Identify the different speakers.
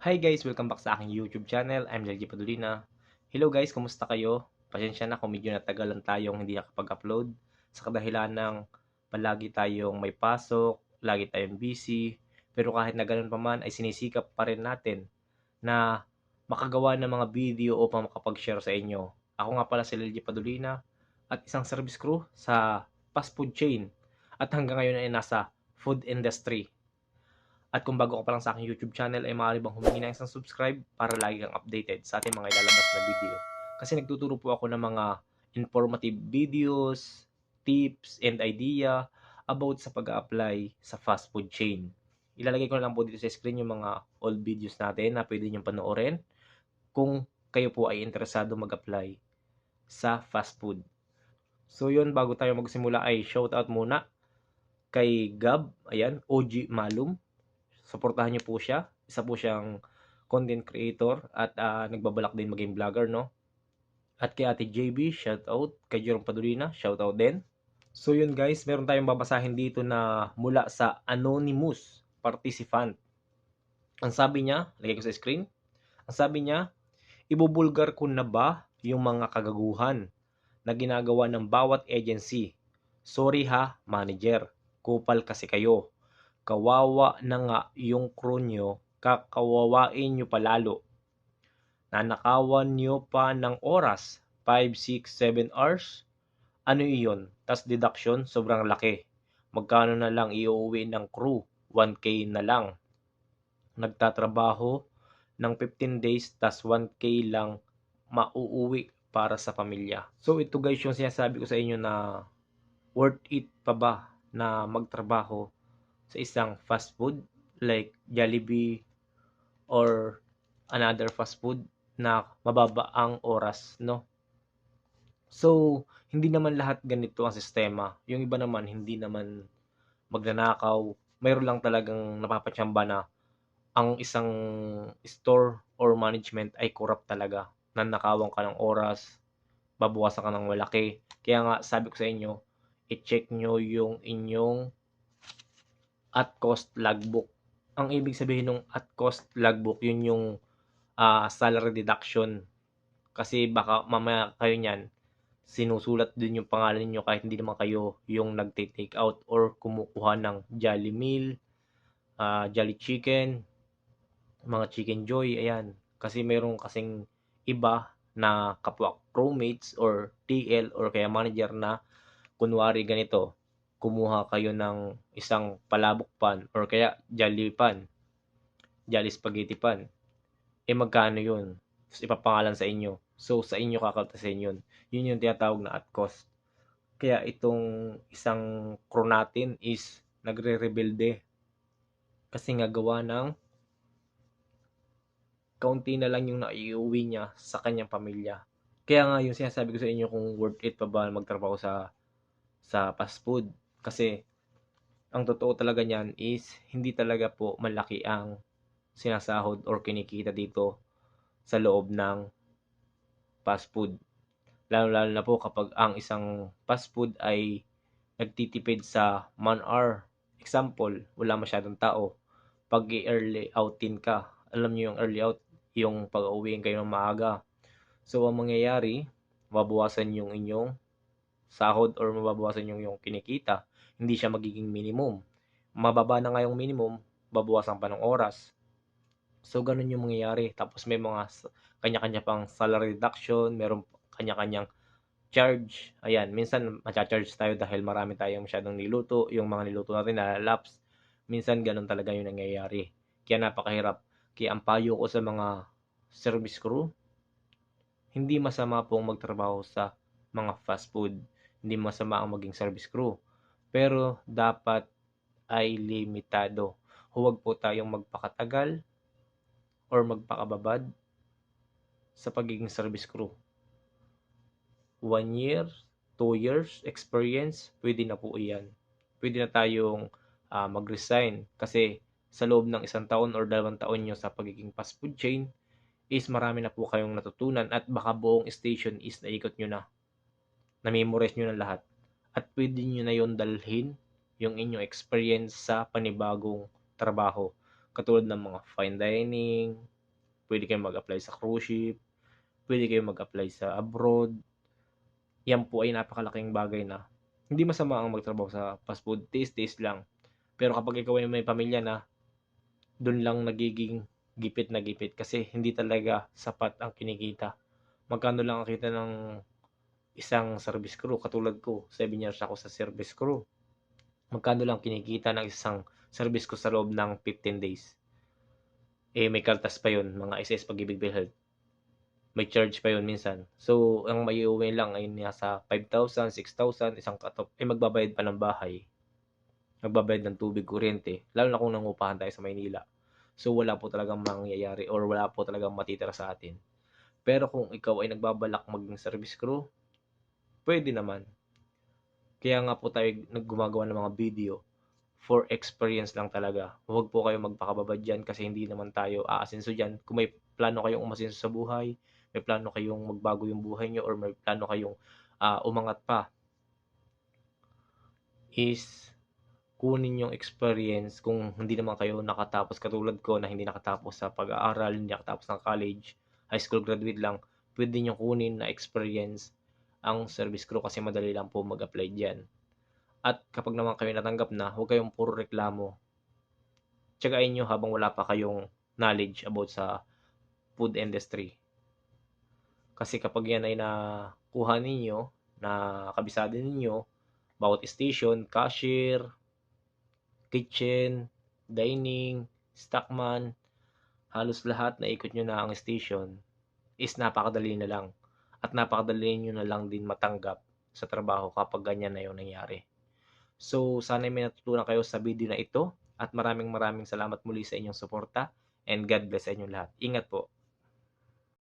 Speaker 1: Hi guys! Welcome back sa aking YouTube channel. I'm Jalji Padulina. Hello guys! Kumusta kayo? Pasensya na kung medyo natagalan tayong hindi nakapag-upload sa kadahilan ng palagi tayong may pasok, lagi tayong busy. Pero kahit na ganun pa man ay sinisikap pa rin natin na makagawa ng mga video upang makapag-share sa inyo. Ako nga pala si Jalji Padulina at isang service crew sa fast food chain at hanggang ngayon ay nasa food industry. At kung bago ka pa lang sa aking YouTube channel ay maaari bang humingi ng isang subscribe para lagi kang updated sa ating mga ilalabas na video. Kasi nagtuturo po ako ng mga informative videos, tips, and idea about sa pag-apply sa fast food chain. Ilalagay ko na lang po dito sa screen yung mga old videos natin na pwede niyong panoorin kung kayo po ay interesado mag-apply sa fast food. So yun, bago tayo magsimula ay shoutout muna kay Gab, ayan, OG Malum. Suportahan niyo po siya. Isa po siyang content creator at nagbabalak din maging vlogger, no? At kay Ate JB, shout out. Kay Jerome Padulina, shout out din. So yun guys, meron tayong babasahin dito na mula sa anonymous participant. Ang sabi niya, lagay ko sa screen. Ang sabi niya, ibubulgar ko na ba yung mga kagaguhan na ginagawa ng bawat agency? Sorry ha, manager. Kupal kasi kayo. Kawawa na nga yung crew nyo, kakawawain nyo palalo. Nanakawan nyo pa ng oras, 5, 6, 7 hours? Ano iyon? Tas deduction, sobrang laki. Magkano na lang iuwi ng crew? 1K na lang. Nagtatrabaho ng 15 days, tas 1K lang mauuwi para sa pamilya. So ito guys yung sinasabi ko sa inyo na worth it pa ba na magtrabaho sa isang fast food like Jollibee or another fast food na mababa ang oras, no? So, hindi naman lahat ganito ang sistema. Yung iba naman, hindi naman magnanakaw. Mayroon lang talagang napapachamba na ang isang store or management ay corrupt talaga. Nanakawan ka ng oras, babawasan ka ng malaki. Kaya nga, sabi ko sa inyo, i-check nyo yung inyong at cost logbook. Ang ibig sabihin ng at cost logbook, yun yung salary deduction. Kasi baka mamaya kayo niyan, sinusulat din yung pangalan niyo kahit hindi naman kayo yung nagte-take out or kumukuha ng Jolly Meal, Jolly Chicken, mga Chicken Joy, ayan. Kasi mayroong kasing iba na kapwa crewmates or TL or kaya manager na kunwari ganito, kumuha kayo ng isang palabok pan or kaya Jolly pan, Jolly Spaghetti pan, eh magkano yun? Tapos ipapangalan sa inyo. So, sa inyo kakaltasin yun. Yun yung tinatawag na at cost. Kaya itong isang crew natin is nagre-rebelde kasi nga gawa ng kaunti na lang yung naiuwi niya sa kanyang pamilya. Kaya nga yung sinasabi ko sa inyo kung worth it pa ba magtrabaho sa fast food. Kasi ang totoo talaga niyan is hindi talaga po malaki ang sinasahod or kinikita dito sa loob ng fast food. Lalo-lalo na po kapag ang isang fast food ay nagtitipid sa man-hour. Example, wala masyadong tao. Pag early outin ka, alam niyo yung early out, yung pag-uwiin kayo ng maaga. So, ang mangyayari, mababawasan yung inyong sahod or mababawasan yung kinikita. Hindi siya magiging minimum. Mababa na nga yung minimum, babawasan pa ng oras. So, ganun yung mangyayari. Tapos may mga kanya-kanya pang salary reduction, meron kanya-kanyang charge. Ayan, minsan macha-charge tayo dahil marami tayong masyadong niluto, yung mga niluto natin nalalaps. Minsan ganun talaga yung nangyayari. Kaya napakahirap. Kaya ang payo ko sa mga service crew, hindi masama pong magtrabaho sa mga fast food. Hindi masama ang maging service crew. Pero dapat ay limitado. Huwag po tayong magpakatagal or magpakababad sa pagiging service crew. 1 year, 2 years experience, pwede na po iyan. Pwede na tayong mag-resign kasi sa loob ng 1 taon or 2 taon nyo sa pagiging fast food chain is marami na po kayong natutunan at baka buong station is naikot nyo na. Na-memorize nyo na lahat. At pwede nyo na yon dalhin yung inyong experience sa panibagong trabaho. Katulad ng mga fine dining, Pwede kayong mag-apply sa cruise ship, pwede kayong mag-apply sa abroad. Yan po ay napakalaking bagay na hindi masama ang magtrabaho sa fast food, tiis-tiis lang. Pero kapag ikaw ay may pamilya na, dun lang nagiging gipit na gipit kasi hindi talaga sapat ang kinikita. Magkano lang ang kita ng isang service crew? Katulad ko, 7 years ako sa service crew. Magkano lang kinikita ng isang service ko sa loob ng 15 days? May kaltas pa yun, mga SS Pag-ibig PhilHealth. May charge pa yun minsan. So, ang maiuwi lang ay nasa 5,000, 6,000, isang cut-off. Magbabayad pa ng bahay. Magbabayad ng tubig, kuryente. Lalo na kung nangupahan tayo sa Maynila. So, wala po talagang mangyayari or wala po talagang matitira sa atin. Pero kung ikaw ay nagbabalak maging service crew, pwede naman. Kaya nga po tayo naggumagawa ng mga video for experience lang talaga. Huwag po kayo magpakababa dyan kasi hindi naman tayo aasenso dyan. Kung may plano kayong umasenso sa buhay, may plano kayong magbago yung buhay nyo, or may plano kayong umangat pa, is kunin yung experience. Kung hindi naman kayo nakatapos katulad ko na hindi nakatapos sa pag-aaral, hindi nakatapos ng college, high school graduate lang, pwede nyo kunin na experience ang service crew kasi madali lang po mag-apply dyan. At kapag naman kayo natanggap na, huwag kayong puro reklamo. Tsagain nyo habang wala pa kayong knowledge about sa food industry. Kasi kapag yan ay nakuha ninyo, na kabisado ninyo, bawat station, cashier, kitchen, dining, stockman, halos lahat na ikot nyo na ang station is napakadali na lang. At napakadali nyo na lang din matanggap sa trabaho kapag ganyan na yung nangyari. So, sana may natutunan kayo sa video na ito at maraming salamat muli sa inyong suporta and God bless sa inyong lahat. Ingat po.